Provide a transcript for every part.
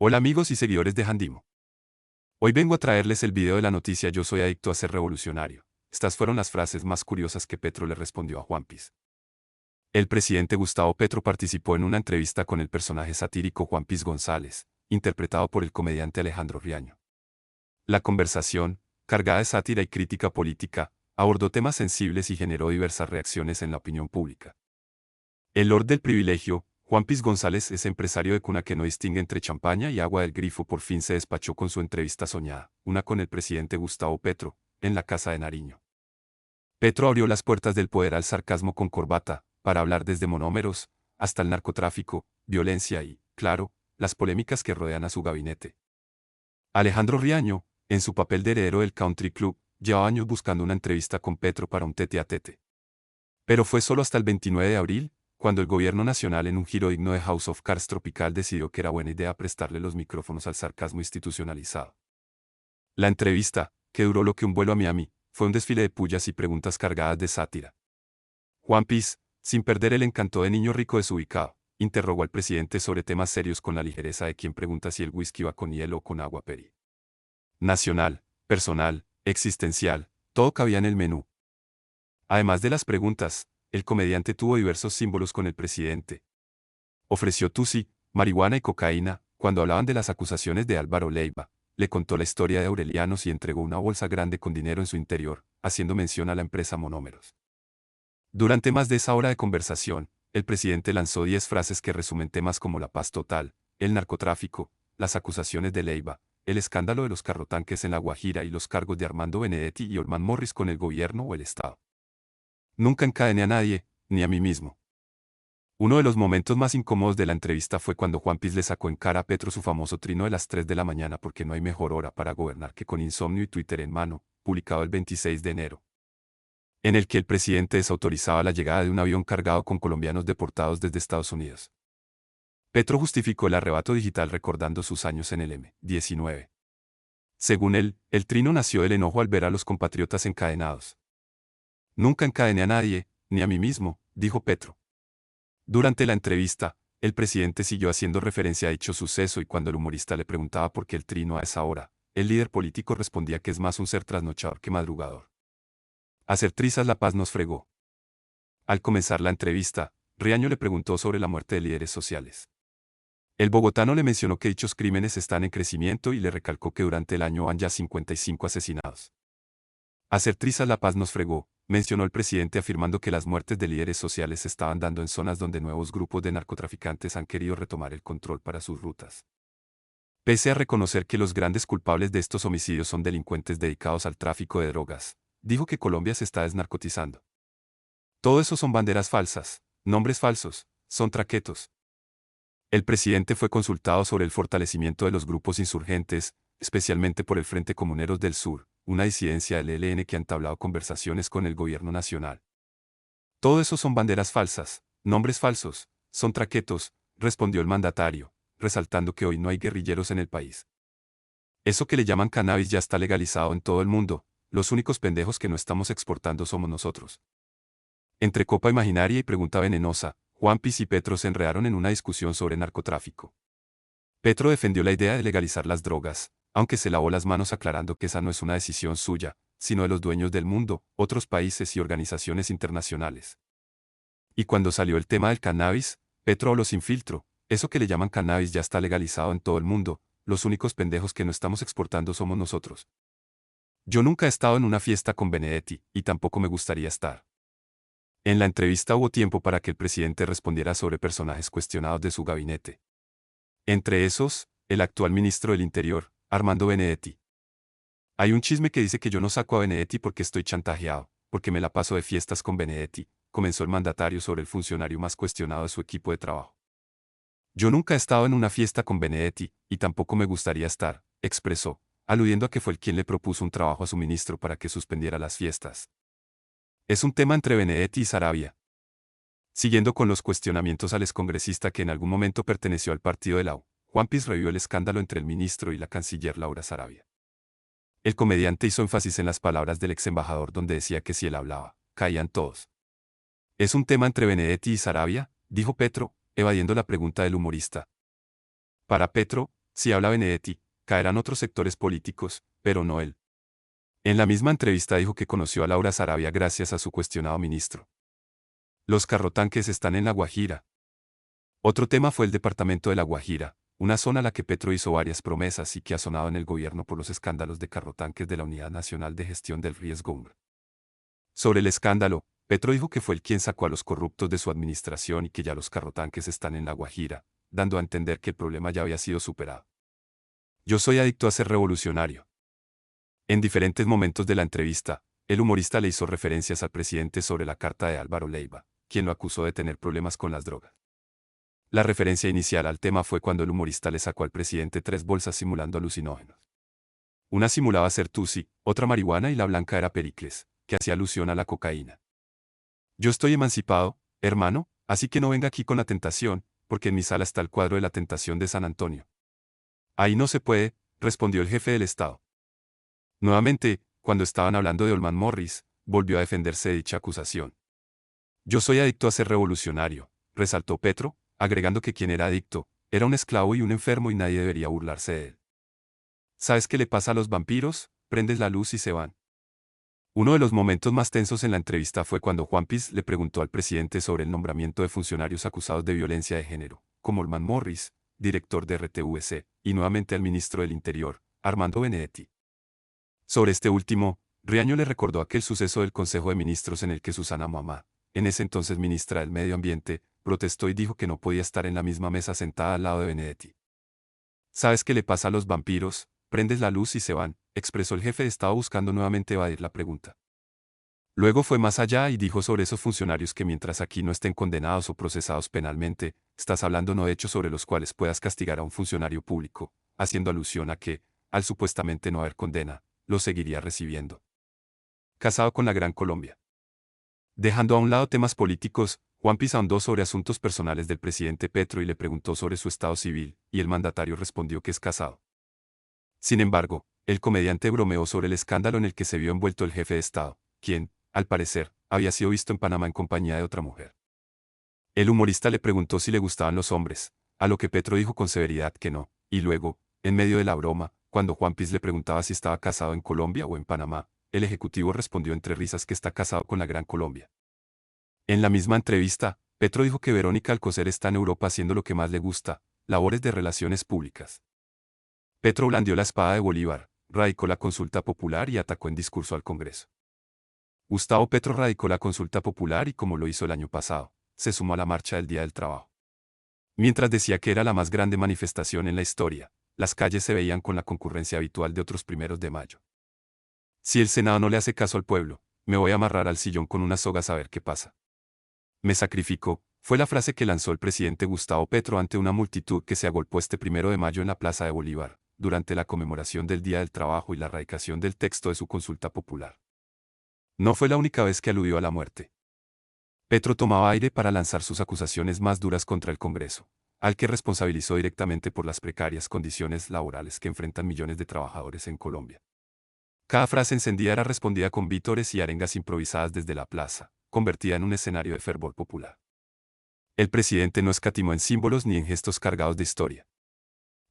Hola amigos y seguidores de Handimo. Hoy vengo a traerles el video de la noticia Yo soy adicto a ser revolucionario. Estas fueron las frases más curiosas que Petro le respondió a Juan Pis. El presidente Gustavo Petro participó en una entrevista con el personaje satírico Juan Pis González, interpretado por el comediante Alejandro Riaño. La conversación, cargada de sátira y crítica política, abordó temas sensibles y generó diversas reacciones en la opinión pública. El Lord del Privilegio, Juan Pis González es empresario de cuna que no distingue entre champaña y agua del grifo. Por fin se despachó con su entrevista soñada, una con el presidente Gustavo Petro, en la Casa de Nariño. Petro abrió las puertas del poder al sarcasmo con corbata, para hablar desde monómeros, hasta el narcotráfico, violencia y, claro, las polémicas que rodean a su gabinete. Alejandro Riaño, en su papel de heredero del Country Club, llevaba años buscando una entrevista con Petro para un tete a tete. Pero fue solo hasta el 29 de abril, cuando el gobierno nacional en un giro digno de House of Cards tropical decidió que era buena idea prestarle los micrófonos al sarcasmo institucionalizado. La entrevista, que duró lo que un vuelo a Miami, fue un desfile de pullas y preguntas cargadas de sátira. Juan Pis, sin perder el encanto de niño rico desubicado, interrogó al presidente sobre temas serios con la ligereza de quien pregunta si el whisky va con hielo o con agua peri. Nacional, personal, existencial, todo cabía en el menú. Además de las preguntas, el comediante tuvo diversos símbolos con el presidente. Ofreció tusi, marihuana y cocaína, cuando hablaban de las acusaciones de Álvaro Leiva, le contó la historia de Aurelianos y entregó una bolsa grande con dinero en su interior, haciendo mención a la empresa Monómeros. Durante más de esa hora de conversación, el presidente lanzó 10 frases que resumen temas como la paz total, el narcotráfico, las acusaciones de Leiva, el escándalo de los carrotanques en La Guajira y los cargos de Armando Benedetti y Olman Morris con el gobierno o el Estado. Nunca encadené a nadie, ni a mí mismo. Uno de los momentos más incómodos de la entrevista fue cuando Juan Pis le sacó en cara a Petro su famoso trino de las 3 de la mañana porque no hay mejor hora para gobernar que con insomnio y Twitter en mano, publicado el 26 de enero. En el que el presidente desautorizaba la llegada de un avión cargado con colombianos deportados desde Estados Unidos. Petro justificó el arrebato digital recordando sus años en el M-19. Según él, el trino nació del enojo al ver a los compatriotas encadenados. Nunca encadené a nadie, ni a mí mismo, dijo Petro. Durante la entrevista, el presidente siguió haciendo referencia a dicho suceso y cuando el humorista le preguntaba por qué el trino a esa hora, el líder político respondía que es más un ser trasnochador que madrugador. Hacer trizas la paz nos fregó. Al comenzar la entrevista, Riaño le preguntó sobre la muerte de líderes sociales. El bogotano le mencionó que dichos crímenes están en crecimiento y le recalcó que durante el año van ya 55 asesinados. Hacer trizas la paz nos fregó, mencionó el presidente afirmando que las muertes de líderes sociales se estaban dando en zonas donde nuevos grupos de narcotraficantes han querido retomar el control para sus rutas. Pese a reconocer que los grandes culpables de estos homicidios son delincuentes dedicados al tráfico de drogas, dijo que Colombia se está desnarcotizando. Todo eso son banderas falsas, nombres falsos, son traquetos. El presidente fue consultado sobre el fortalecimiento de los grupos insurgentes, especialmente por el Frente Comuneros del Sur, una disidencia del ELN que ha entablado conversaciones con el gobierno nacional. Todo eso son banderas falsas, nombres falsos, son traquetos, respondió el mandatario, resaltando que hoy no hay guerrilleros en el país. Eso que le llaman cannabis ya está legalizado en todo el mundo, los únicos pendejos que no estamos exportando somos nosotros. Entre copa imaginaria y pregunta venenosa, Juan Pis y Petro se enredaron en una discusión sobre narcotráfico. Petro defendió la idea de legalizar las drogas, aunque se lavó las manos aclarando que esa no es una decisión suya, sino de los dueños del mundo, otros países y organizaciones internacionales. Y cuando salió el tema del cannabis, Petro habló sin filtro, eso que le llaman cannabis ya está legalizado en todo el mundo, los únicos pendejos que no estamos exportando somos nosotros. Yo nunca he estado en una fiesta con Benedetti, y tampoco me gustaría estar. En la entrevista hubo tiempo para que el presidente respondiera sobre personajes cuestionados de su gabinete. Entre esos, el actual ministro del Interior, Armando Benedetti. Hay un chisme que dice que yo no saco a Benedetti porque estoy chantajeado, porque me la paso de fiestas con Benedetti, comenzó el mandatario sobre el funcionario más cuestionado de su equipo de trabajo. Yo nunca he estado en una fiesta con Benedetti, y tampoco me gustaría estar, expresó, aludiendo a que fue él quien le propuso un trabajo a su ministro para que suspendiera las fiestas. Es un tema entre Benedetti y Saravia. Siguiendo con los cuestionamientos al excongresista que en algún momento perteneció al partido de la U, Juan Pis revivió el escándalo entre el ministro y la canciller Laura Saravia. El comediante hizo énfasis en las palabras del ex embajador donde decía que si él hablaba, caían todos. ¿Es un tema entre Benedetti y Saravia?, dijo Petro, evadiendo la pregunta del humorista. Para Petro, si habla Benedetti, caerán otros sectores políticos, pero no él. En la misma entrevista dijo que conoció a Laura Sarabia gracias a su cuestionado ministro. Los carrotanques están en La Guajira. Otro tema fue el departamento de La Guajira, una zona a la que Petro hizo varias promesas y que ha sonado en el gobierno por los escándalos de carrotanques de la Unidad Nacional de Gestión del Riesgo UNGR. Sobre el escándalo, Petro dijo que fue él quien sacó a los corruptos de su administración y que ya los carrotanques están en La Guajira, dando a entender que el problema ya había sido superado. Yo soy adicto a ser revolucionario. En diferentes momentos de la entrevista, el humorista le hizo referencias al presidente sobre la carta de Álvaro Leiva, quien lo acusó de tener problemas con las drogas. La referencia inicial al tema fue cuando el humorista le sacó al presidente 3 bolsas simulando alucinógenos. Una simulaba ser tusi, otra marihuana y la blanca era Pericles, que hacía alusión a la cocaína. Yo estoy emancipado, hermano, así que no venga aquí con la tentación, porque en mi sala está el cuadro de la tentación de San Antonio. Ahí no se puede, respondió el jefe del Estado. Nuevamente, cuando estaban hablando de Olman Morris, volvió a defenderse de dicha acusación. Yo soy adicto a ser revolucionario, resaltó Petro, agregando que quien era adicto, era un esclavo y un enfermo y nadie debería burlarse de él. ¿Sabes qué le pasa a los vampiros? Prendes la luz y se van. Uno de los momentos más tensos en la entrevista fue cuando Juan Piz le preguntó al presidente sobre el nombramiento de funcionarios acusados de violencia de género, como Olman Morris, director de RTVC, y nuevamente al ministro del Interior, Armando Benedetti. Sobre este último, Riaño le recordó aquel suceso del Consejo de Ministros en el que Susana Mamá, en ese entonces ministra del Medio Ambiente, protestó y dijo que no podía estar en la misma mesa sentada al lado de Benedetti. ¿Sabes qué le pasa a los vampiros? Prendes la luz y se van, expresó el jefe de Estado buscando nuevamente evadir la pregunta. Luego fue más allá y dijo sobre esos funcionarios que mientras aquí no estén condenados o procesados penalmente, estás hablando no de hechos sobre los cuales puedas castigar a un funcionario público, haciendo alusión a que, al supuestamente no haber condena, lo seguiría recibiendo. Casado con la Gran Colombia. Dejando a un lado temas políticos, Juan Piz ahondó sobre asuntos personales del presidente Petro y le preguntó sobre su estado civil, y el mandatario respondió que es casado. Sin embargo, el comediante bromeó sobre el escándalo en el que se vio envuelto el jefe de Estado, quien, al parecer, había sido visto en Panamá en compañía de otra mujer. El humorista le preguntó si le gustaban los hombres, a lo que Petro dijo con severidad que no, y luego, en medio de la broma, cuando Juan Piz le preguntaba si estaba casado en Colombia o en Panamá, el ejecutivo respondió entre risas que está casado con la Gran Colombia. En la misma entrevista, Petro dijo que Verónica Alcocer está en Europa haciendo lo que más le gusta, labores de relaciones públicas. Petro blandió la espada de Bolívar, radicó la consulta popular y atacó en discurso al Congreso. Gustavo Petro radicó la consulta popular y, como lo hizo el año pasado, se sumó a la marcha del Día del Trabajo. Mientras decía que era la más grande manifestación en la historia, las calles se veían con la concurrencia habitual de otros 1 de mayo. Si el Senado no le hace caso al pueblo, me voy a amarrar al sillón con unas sogas a ver qué pasa. Me sacrifico, fue la frase que lanzó el presidente Gustavo Petro ante una multitud que se agolpó este 1 de mayo en la Plaza de Bolívar, durante la conmemoración del Día del Trabajo y la radicación del texto de su consulta popular. No fue la única vez que aludió a la muerte. Petro tomaba aire para lanzar sus acusaciones más duras contra el Congreso, al que responsabilizó directamente por las precarias condiciones laborales que enfrentan millones de trabajadores en Colombia. Cada frase encendida era respondida con vítores y arengas improvisadas desde la plaza, convertida en un escenario de fervor popular. El presidente no escatimó en símbolos ni en gestos cargados de historia.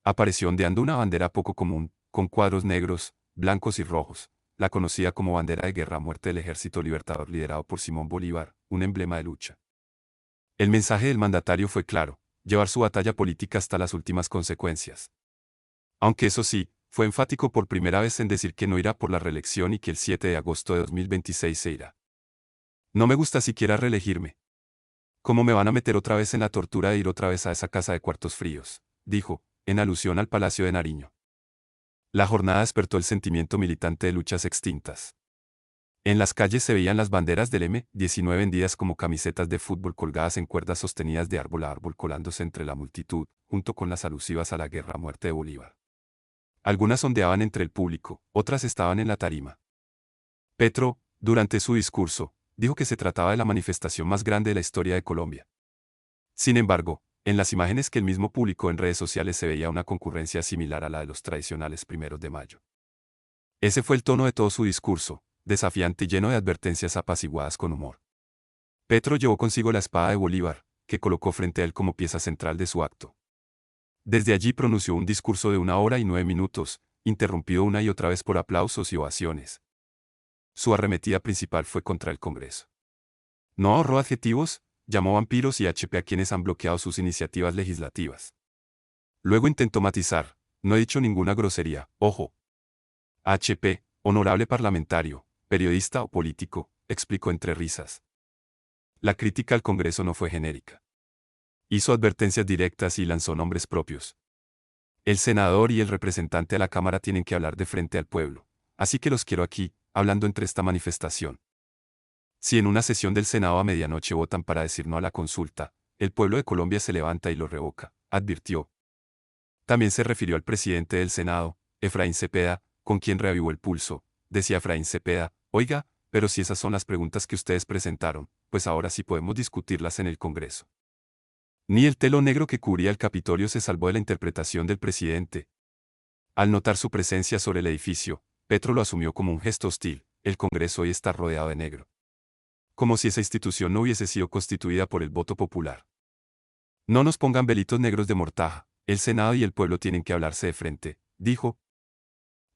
Apareció ondeando una bandera poco común, con cuadros negros, blancos y rojos, la conocida como bandera de guerra a muerte del Ejército Libertador liderado por Simón Bolívar, un emblema de lucha. El mensaje del mandatario fue claro: llevar su batalla política hasta las últimas consecuencias. Aunque eso sí, fue enfático por primera vez en decir que no irá por la reelección y que el 7 de agosto de 2026 se irá. No me gusta siquiera reelegirme. ¿Cómo me van a meter otra vez en la tortura de ir otra vez a esa casa de cuartos fríos?, dijo, en alusión al Palacio de Nariño. La jornada despertó el sentimiento militante de luchas extintas. En las calles se veían las banderas del M-19 vendidas como camisetas de fútbol colgadas en cuerdas sostenidas de árbol a árbol colándose entre la multitud, junto con las alusivas a la guerra a muerte de Bolívar. Algunas ondeaban entre el público, otras estaban en la tarima. Petro, durante su discurso, dijo que se trataba de la manifestación más grande de la historia de Colombia. Sin embargo, en las imágenes que él mismo publicó en redes sociales se veía una concurrencia similar a la de los tradicionales 1 de mayo. Ese fue el tono de todo su discurso, desafiante y lleno de advertencias apaciguadas con humor. Petro llevó consigo la espada de Bolívar, que colocó frente a él como pieza central de su acto. Desde allí pronunció un discurso de 1 hora y 9 minutos, interrumpido una y otra vez por aplausos y ovaciones. Su arremetida principal fue contra el Congreso. No ahorró adjetivos, llamó vampiros y HP a quienes han bloqueado sus iniciativas legislativas. Luego intentó matizar, no he dicho ninguna grosería, ojo. HP, honorable parlamentario, periodista o político, explicó entre risas. La crítica al Congreso no fue genérica. Hizo advertencias directas y lanzó nombres propios. El senador y el representante a la Cámara tienen que hablar de frente al pueblo, así que los quiero aquí, hablando entre esta manifestación. Si en una sesión del Senado a medianoche votan para decir no a la consulta, el pueblo de Colombia se levanta y lo revoca, advirtió. También se refirió al presidente del Senado, Efraín Cepeda, con quien reavivó el pulso. Decía Efraín Cepeda, oiga, pero si esas son las preguntas que ustedes presentaron, pues ahora sí podemos discutirlas en el Congreso. Ni el telón negro que cubría el Capitolio se salvó de la interpretación del presidente. Al notar su presencia sobre el edificio, Petro lo asumió como un gesto hostil, el Congreso hoy está rodeado de negro. Como si esa institución no hubiese sido constituida por el voto popular. No nos pongan velitos negros de mortaja, el Senado y el pueblo tienen que hablarse de frente, dijo.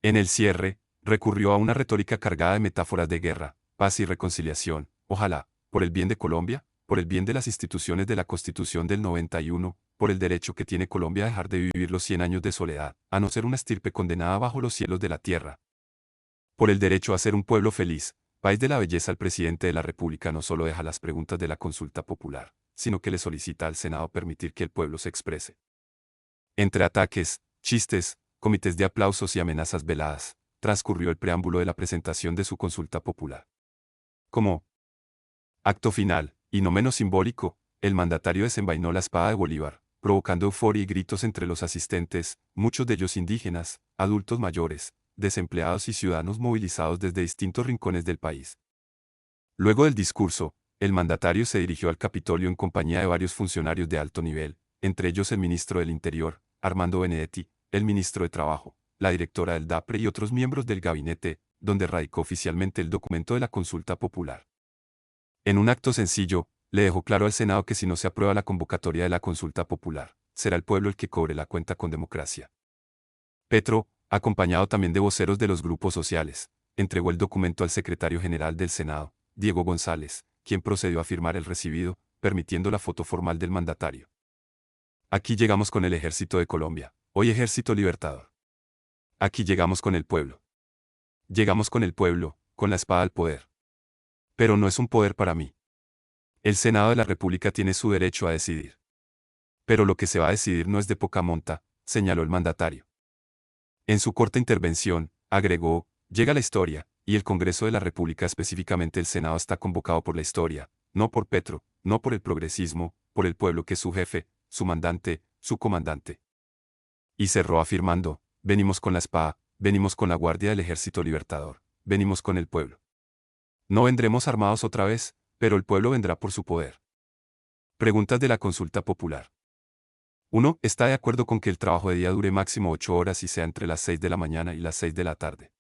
En el cierre, recurrió a una retórica cargada de metáforas de guerra, paz y reconciliación, ojalá, por el bien de Colombia, por el bien de las instituciones de la Constitución del 91, por el derecho que tiene Colombia a dejar de vivir los 100 años de soledad, a no ser una estirpe condenada bajo los cielos de la tierra. Por el derecho a ser un pueblo feliz, país de la belleza. El presidente de la República no solo deja las preguntas de la consulta popular, sino que le solicita al Senado permitir que el pueblo se exprese. Entre ataques, chistes, comités de aplausos y amenazas veladas, transcurrió el preámbulo de la presentación de su consulta popular. Como acto final, y no menos simbólico, el mandatario desenvainó la espada de Bolívar, provocando euforia y gritos entre los asistentes, muchos de ellos indígenas, adultos mayores, desempleados y ciudadanos movilizados desde distintos rincones del país. Luego del discurso, el mandatario se dirigió al Capitolio en compañía de varios funcionarios de alto nivel, entre ellos el ministro del Interior, Armando Benedetti, el ministro de Trabajo, la directora del DAPRE y otros miembros del gabinete, donde radicó oficialmente el documento de la consulta popular. En un acto sencillo, le dejó claro al Senado que si no se aprueba la convocatoria de la consulta popular, será el pueblo el que cobre la cuenta con democracia. Petro, acompañado también de voceros de los grupos sociales, entregó el documento al secretario general del Senado, Diego González, quien procedió a firmar el recibido, permitiendo la foto formal del mandatario. Aquí llegamos con el Ejército de Colombia, hoy Ejército Libertador. Aquí llegamos con el pueblo. Llegamos con el pueblo, con la espada al poder. Pero no es un poder para mí. El Senado de la República tiene su derecho a decidir. Pero lo que se va a decidir no es de poca monta, señaló el mandatario. En su corta intervención, agregó, llega la historia, y el Congreso de la República, específicamente el Senado, está convocado por la historia, no por Petro, no por el progresismo, por el pueblo que es su jefe, su mandante, su comandante. Y cerró afirmando, venimos con la espada, venimos con la guardia del Ejército Libertador, venimos con el pueblo. No vendremos armados otra vez, pero el pueblo vendrá por su poder. Preguntas de la consulta popular. 1. ¿Está de acuerdo con que el trabajo de día dure máximo 8 horas y sea entre las 6 de la mañana y las 6 de la tarde?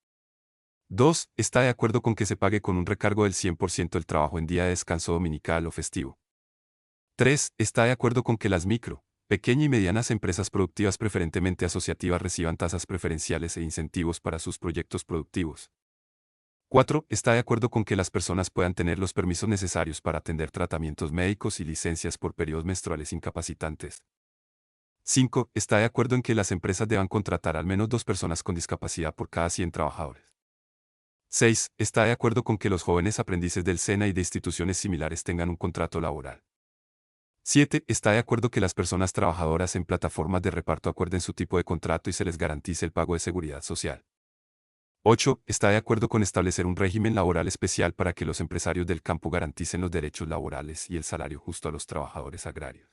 2. ¿Está de acuerdo con que se pague con un recargo del 100% el trabajo en día de descanso dominical o festivo? 3. ¿Está de acuerdo con que las micro, pequeñas y medianas empresas productivas, preferentemente asociativas, reciban tasas preferenciales e incentivos para sus proyectos productivos? 4. ¿Está de acuerdo con que las personas puedan tener los permisos necesarios para atender tratamientos médicos y licencias por periodos menstruales incapacitantes? 5. ¿Está de acuerdo en que las empresas deban contratar al menos 2 personas con discapacidad por cada 100 trabajadores? 6. ¿Está de acuerdo con que los jóvenes aprendices del SENA y de instituciones similares tengan un contrato laboral? 7. ¿Está de acuerdo que las personas trabajadoras en plataformas de reparto acuerden su tipo de contrato y se les garantice el pago de seguridad social? 8. ¿Está de acuerdo con establecer un régimen laboral especial para que los empresarios del campo garanticen los derechos laborales y el salario justo a los trabajadores agrarios?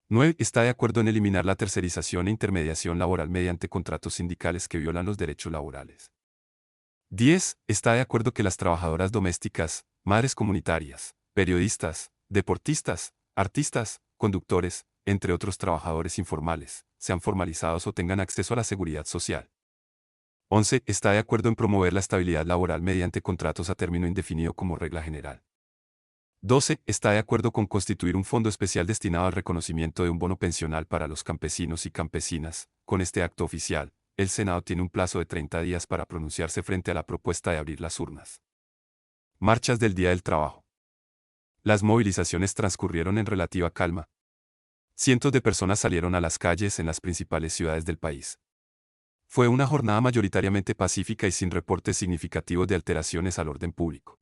9. ¿Está de acuerdo en eliminar la tercerización e intermediación laboral mediante contratos sindicales que violan los derechos laborales? 10. ¿Está de acuerdo que las trabajadoras domésticas, madres comunitarias, periodistas, deportistas, artistas, conductores, entre otros trabajadores informales, sean formalizados o tengan acceso a la seguridad social? 11. ¿Está de acuerdo en promover la estabilidad laboral mediante contratos a término indefinido como regla general? 12. Está de acuerdo con constituir un fondo especial destinado al reconocimiento de un bono pensional para los campesinos y campesinas. Con este acto oficial, el Senado tiene un plazo de 30 días para pronunciarse frente a la propuesta de abrir las urnas. Marchas del Día del Trabajo. Las movilizaciones transcurrieron en relativa calma. Cientos de personas salieron a las calles en las principales ciudades del país. Fue una jornada mayoritariamente pacífica y sin reportes significativos de alteraciones al orden público.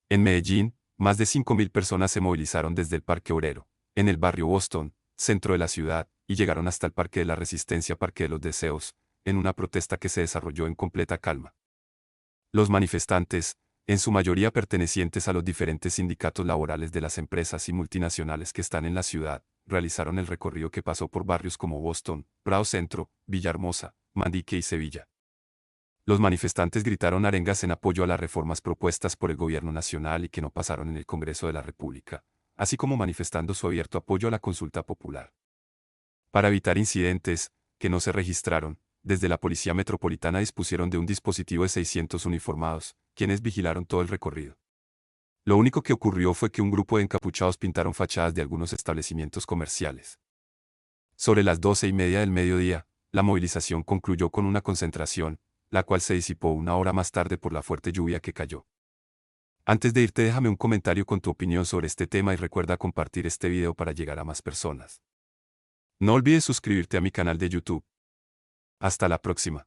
En Medellín, más de 5.000 personas se movilizaron desde el Parque Obrero, en el barrio Boston, centro de la ciudad, y llegaron hasta el Parque de la Resistencia, Parque de los Deseos, en una protesta que se desarrolló en completa calma. Los manifestantes, en su mayoría pertenecientes a los diferentes sindicatos laborales de las empresas y multinacionales que están en la ciudad, realizaron el recorrido que pasó por barrios como Boston, Prado Centro, Villahermosa, Mandique y Sevilla. Los manifestantes gritaron arengas en apoyo a las reformas propuestas por el gobierno nacional y que no pasaron en el Congreso de la República, así como manifestando su abierto apoyo a la consulta popular. Para evitar incidentes, que no se registraron, desde la Policía Metropolitana dispusieron de un dispositivo de 600 uniformados, quienes vigilaron todo el recorrido. Lo único que ocurrió fue que un grupo de encapuchados pintaron fachadas de algunos establecimientos comerciales. Sobre las 12:30 del mediodía, la movilización concluyó con una concentración, la cual se disipó una hora más tarde por la fuerte lluvia que cayó. Antes de irte, déjame un comentario con tu opinión sobre este tema y recuerda compartir este video para llegar a más personas. No olvides suscribirte a mi canal de YouTube. Hasta la próxima.